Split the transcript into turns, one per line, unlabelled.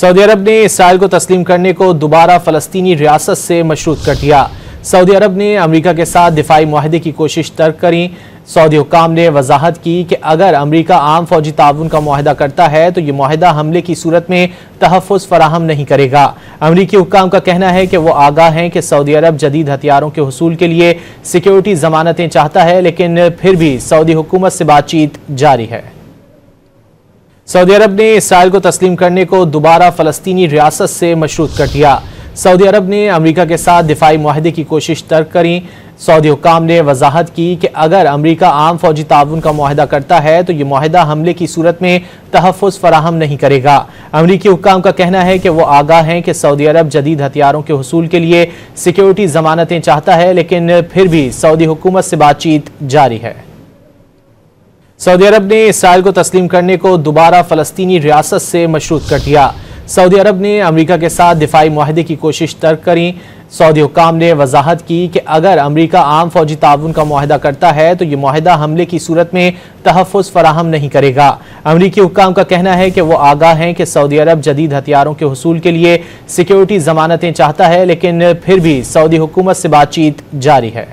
Saudi अरब ने Israel को तस्लीम करने को दोबारा फ़लस्तीनी रियासत से मशरूत कर दिया। सऊदी अरब ने अमेरिका के साथ दिफाई मुआहदे की कोशिश तर्क करी। सऊदी हुक्काम ने वजाहत की कि अगर अमेरिका आम फौजी ताउन का मुआहदा करता है तो ये मुआहदा हमले की सूरत में तहफ़्फ़ुज़ फराहम नहीं करेगा। अमेरिकी हुक्काम का कहना है कि वो आगाह हैं कि सऊदी अरब जदीद हथियारों के हुसूल के लिए सिक्योरिटी जमानतें चाहता है, लेकिन फिर भी सऊदी हुकूमत से बातचीत जारी है। सऊदी अरब ने इसराइल को तस्लीम करने को दोबारा फ़लस्तीनी रियासत से मशरूत कर दिया। सऊदी अरब ने अमेरिका के साथ दिफाई मुआहदे की कोशिश तर्क करी। सऊदी हुक्काम ने वजाहत की कि अगर अमेरिका आम फौजी ताउन का मुआहदा करता है तो ये मुआहदा हमले की सूरत में तहफ़्फ़ुज़ फराहम नहीं करेगा। अमेरिकी हुक्काम का कहना है कि वो आगाह हैं कि सऊदी अरब जदीद हथियारों के हुसूल के लिए सिक्योरिटी जमानतें चाहता है, लेकिन फिर भी सऊदी हुकूमत से बातचीत जारी है। सऊदी अरब ने इसराइल को तस्लीम करने को दोबारा फ़लस्तीनी रियासत से मशरूत कर दिया। सऊदी अरब ने अमेरिका के साथ दिफाई मुआहदे की कोशिश तर्क करी। सऊदी हुक्काम ने वजाहत की कि अगर अमेरिका आम फौजी ताउन का मुआहदा करता है तो ये मुआहदा हमले की सूरत में तहफ़्फ़ुज़ फराहम नहीं करेगा। अमेरिकी हुक्काम का कहना है कि वो आगाह हैं कि सऊदी अरब जदीद हथियारों के हुसूल के लिए सिक्योरिटी जमानतें चाहता है, लेकिन फिर भी सऊदी हुकूमत से बातचीत जारी है।